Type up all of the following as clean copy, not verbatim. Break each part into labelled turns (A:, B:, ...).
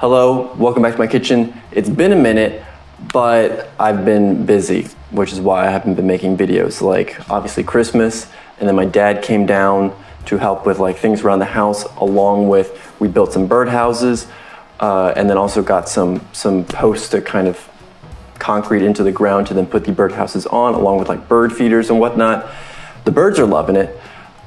A: Hello, welcome back to my kitchen. It's been a minute, but I've been busy, which is why I haven't been making videos. Like obviously Christmas, and then my dad came down to help with like things around the house, along with we built some birdhouses, and then also got some posts to kind of concrete into the ground to then put the birdhouses on, along with like bird feeders and whatnot. The birds are loving it.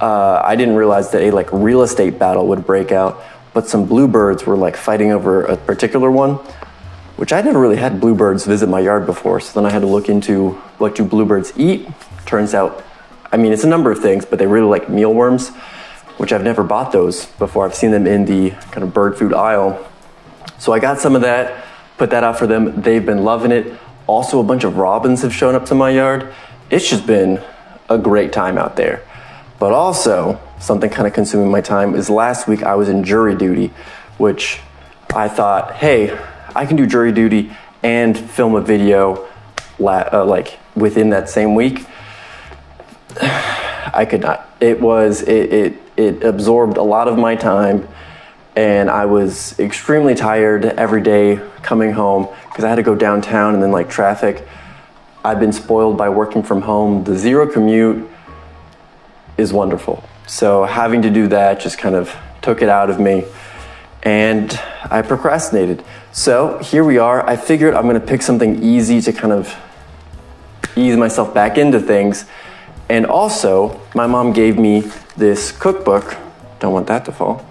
A: I didn't realize that a like real estate battle would break out, but some bluebirds were like fighting over a particular one, which I never really had bluebirds visit my yard before. So then I had to look into what do bluebirds eat. Turns out, I mean, it's a number of things, but they really like mealworms, which I've never bought those before. I've seen them in the kind of bird food aisle. So I got some of that, put that out for them. They've been loving it. Also, a bunch of robins have shown up to my yard. It's just been a great time out there. But also, something kind of consuming my time is last week I was in jury duty, which I thought, hey, I can do jury duty and film a video like within that same week. I could not. It absorbed a lot of my time, and I was extremely tired every day coming home because I had to go downtown and then like traffic. I've been spoiled by working from home. The zero commute is wonderful. So having to do that just kind of took it out of me, and I procrastinated. So here we are. I figured I'm gonna pick something easy to kind of ease myself back into things. And also, my mom gave me this cookbook, don't want that to fall,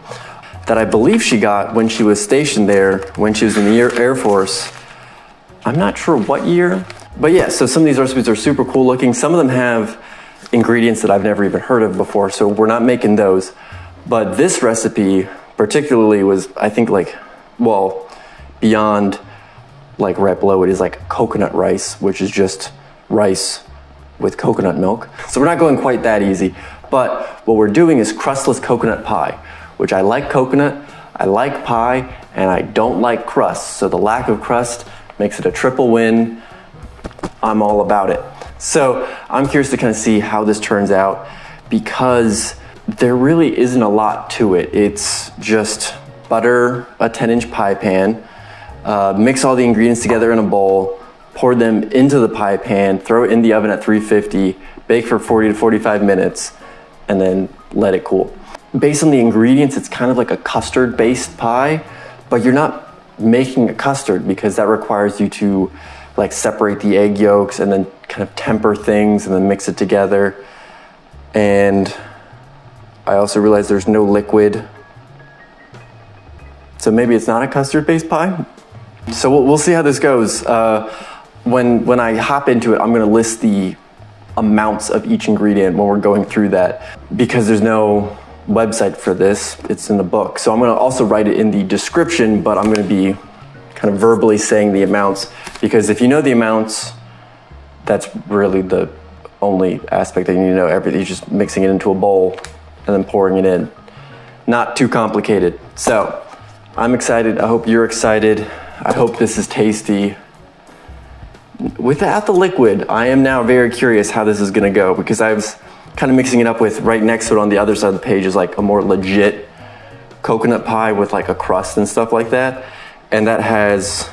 A: that I believe she got when she was stationed there, when she was in the Air Force. I'm not sure what year, but yeah, so some of these recipes are super cool looking. Some of them have ingredients that I've never even heard of before, so we're not making those. But this recipe particularly was, I think, like, well, beyond like right below it is like coconut rice, which is just rice with coconut milk. So we're not going quite that easy, but what we're doing is crustless coconut pie, which I like coconut, I like pie, and I don't like crust. So the lack of crust makes it a triple win. I'm all about it. So I'm curious to kind of see how this turns out, because there really isn't a lot to it. It's just butter a 10-inch pie pan, mix all the ingredients together in a bowl, pour them into the pie pan, throw it in the oven at 350, bake for 40 to 45 minutes, and then let it cool. Based on the ingredients, it's kind of like a custard-based pie, but you're not making a custard because that requires you to like separate the egg yolks and then kind of temper things and then mix it together. And I also realized there's no liquid, so maybe it's not a custard-based pie. So we'll see how this goes. When I hop into it, I'm gonna list the amounts of each ingredient when we're going through that, because there's no website for this, it's in the book. So I'm gonna also write it in the description, but I'm gonna be kind of verbally saying the amounts, because if you know the amounts, that's really the only aspect that you need to know. Everything's just mixing it into a bowl and then pouring it in. Not too complicated. So I'm excited, I hope you're excited. I hope this is tasty. Without the liquid, I am now very curious how this is gonna go, because I was kind of mixing it up with, right next to it on the other side of the page is like a more legit coconut pie with like a crust and stuff like that. And that has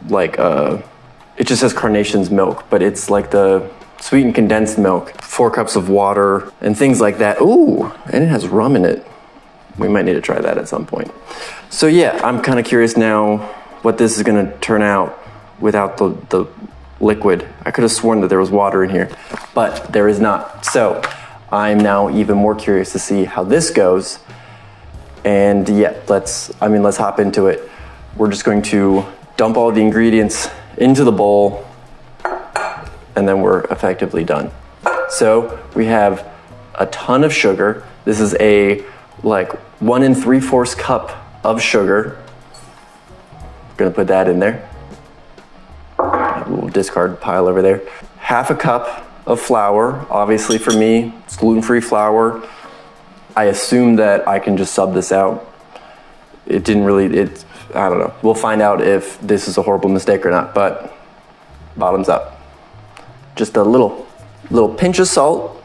A: like, it just says Carnation's milk, but it's like the sweetened condensed milk, 4 cups of water and things like that. Ooh, and it has rum in it. We might need to try that at some point. So yeah, I'm kind of curious now what this is gonna turn out without the liquid. I could have sworn that there was water in here, but there is not. So I'm now even more curious to see how this goes. And yeah, let's hop into it. We're just going to dump all the ingredients into the bowl, and then we're effectively done. So we have a ton of sugar. This is a like 1 3/4 cup of sugar. Gonna put that in there. A little discard pile over there. 1/2 cup of flour. Obviously for me, it's gluten-free flour. I assume that I can just sub this out. It didn't really, I don't know. We'll find out if this is a horrible mistake or not, but bottoms up. Just a little pinch of salt.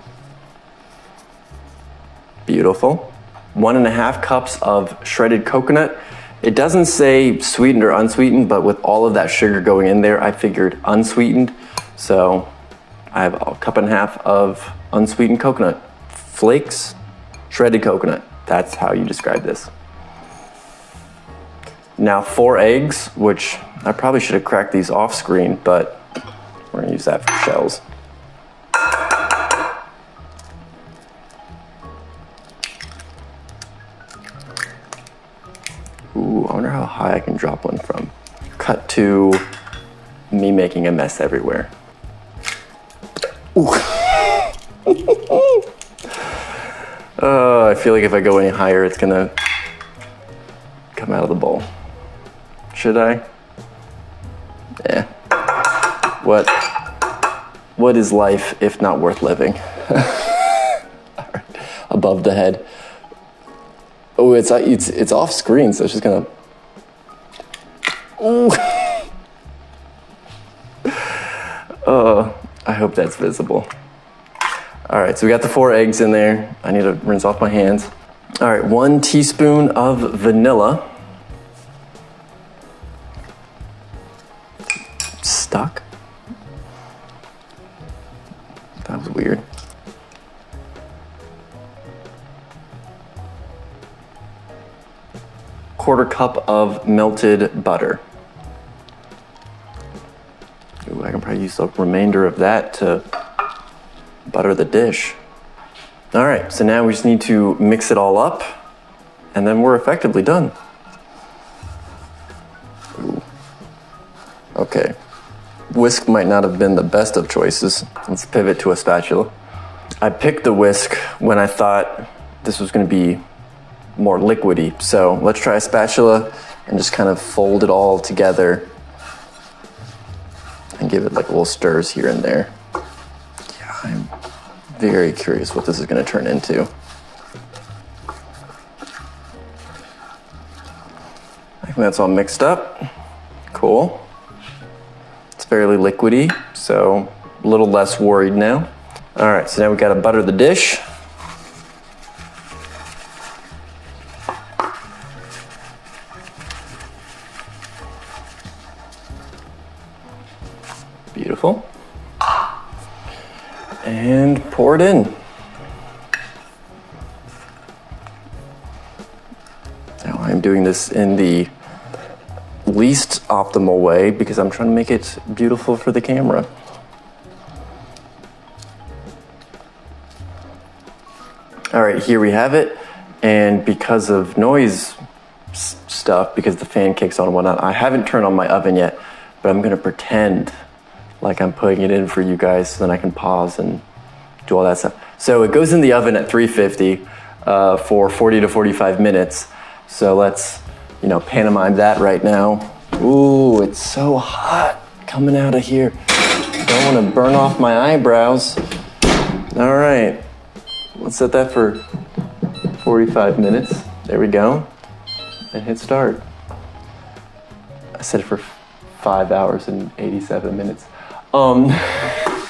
A: Beautiful. 1.5 cups of shredded coconut. It doesn't say sweetened or unsweetened, but with all of that sugar going in there, I figured unsweetened. So I have a cup and a half of unsweetened coconut flakes, shredded coconut. That's how you describe this. Now 4 eggs, which I probably should have cracked these off screen, but we're gonna use that for shells. Ooh, I wonder how high I can drop one from. Cut to me making a mess everywhere. Ooh. I feel like if I go any higher, it's gonna come out of the bowl. Should I? Yeah. What is life if not worth living? Right. Above the head. Oh, it's off screen, so it's just gonna. Ooh. I hope that's visible. All right, so we got the 4 eggs in there. I need to rinse off my hands. All right, 1 teaspoon of vanilla. Stuck? That was weird. Quarter cup of melted butter. Ooh, I can probably use the remainder of that to butter the dish. All right, so now we just need to mix it all up, and then we're effectively done. Ooh. Okay, whisk might not have been the best of choices. Let's pivot to a spatula. I picked the whisk when I thought this was gonna be more liquidy, so let's try a spatula and just kind of fold it all together and give it like little stirs here and there. Yeah, I'm very curious what this is going to turn into. I think that's all mixed up. Cool. It's fairly liquidy, so a little less worried now. All right, so now we got to butter the dish. Beautiful. And pour it in. Now I'm doing this in the least optimal way because I'm trying to make it beautiful for the camera. All right, here we have it. And because of noise stuff, because the fan kicks on and whatnot, I haven't turned on my oven yet, but I'm gonna pretend like I'm putting it in for you guys so then I can pause and do all that stuff. So it goes in the oven at 350 for 40 to 45 minutes. So let's, pantomime that right now. Ooh, it's so hot coming out of here. Don't want to burn off my eyebrows. All right, let's set that for 45 minutes. There we go. And hit start. I set it for 5 hours and 87 minutes. All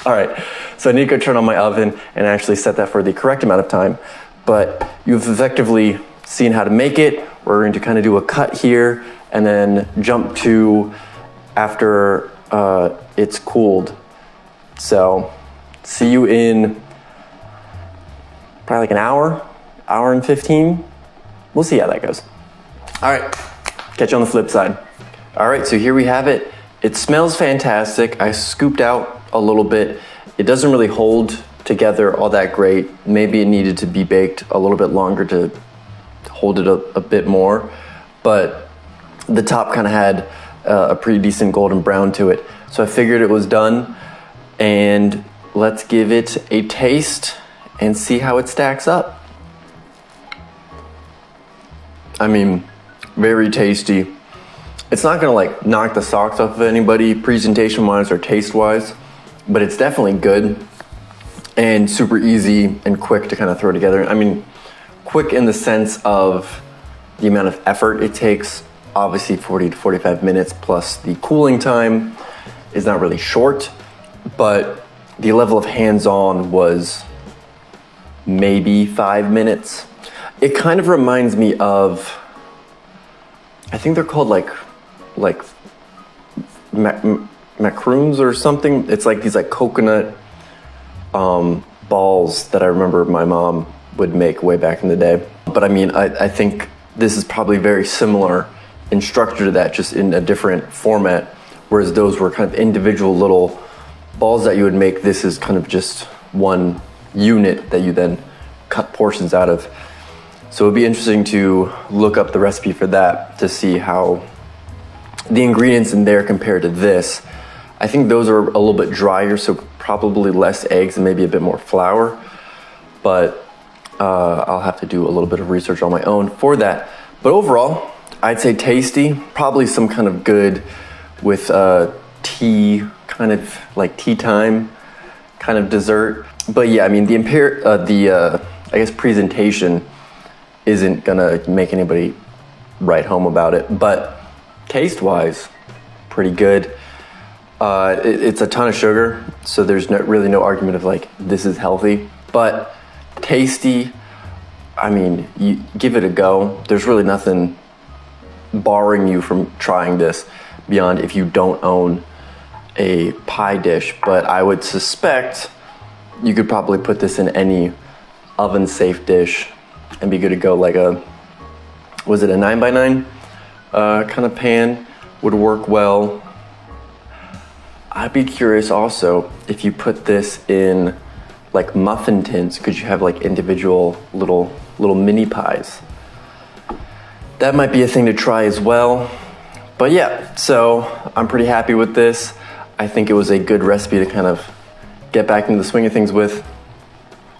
A: right, so I need to go turn on my oven and actually set that for the correct amount of time, but you've effectively seen how to make it. We're going to kind of do a cut here and then jump to after it's cooled. So see you in probably like an hour and 15. We'll see how that goes. All right, catch you on the flip side. All right, so here we have it. It smells fantastic. I scooped out a little bit. It doesn't really hold together all that great. Maybe it needed to be baked a little bit longer to hold it a bit more, but the top kind of had a pretty decent golden brown to it. So I figured it was done, and let's give it a taste and see how it stacks up. I mean, very tasty. It's not gonna knock the socks off of anybody presentation-wise or taste-wise, but it's definitely good and super easy and quick to kind of throw together. I mean, quick in the sense of the amount of effort it takes. Obviously 40 to 45 minutes plus the cooling time is not really short, but the level of hands-on was maybe 5 minutes. It kind of reminds me of I think they're called like macaroons or something. It's like these like coconut balls that I remember my mom would make way back in the day. But I mean, I think this is probably very similar in structure to that, just in a different format, whereas those were kind of individual little balls that you would make. This is kind of just one unit that you then cut portions out of. So it'd be interesting to look up the recipe for that to see how the ingredients in there compare to this. I think those are a little bit drier, so probably less eggs and maybe a bit more flour, but I'll have to do a little bit of research on my own for that. But overall, I'd say tasty, probably some kind of good with tea, kind of like tea time kind of dessert. But yeah, I mean, I guess presentation isn't gonna make anybody write home about it, but taste-wise, pretty good. It's a ton of sugar, so there's really no argument of like, this is healthy, but tasty. I mean, you give it a go. There's really nothing barring you from trying this beyond if you don't own a pie dish, but I would suspect you could probably put this in any oven-safe dish and be good to go. Like was it a 9x9 kind of pan would work well. I'd be curious also if you put this in like muffin tins, could you have like individual little mini pies? That might be a thing to try as well. But yeah, so I'm pretty happy with this. I think it was a good recipe to kind of get back into the swing of things with.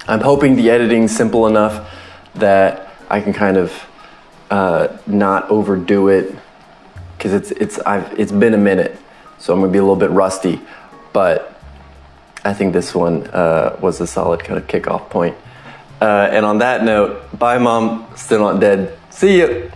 A: I'm hoping the editing's simple enough that I can kind of not overdo it, because it's been a minute, so I'm gonna be a little bit rusty, but I think this one was a solid kind of kickoff point. And on that note, bye Mom, still not dead. See ya.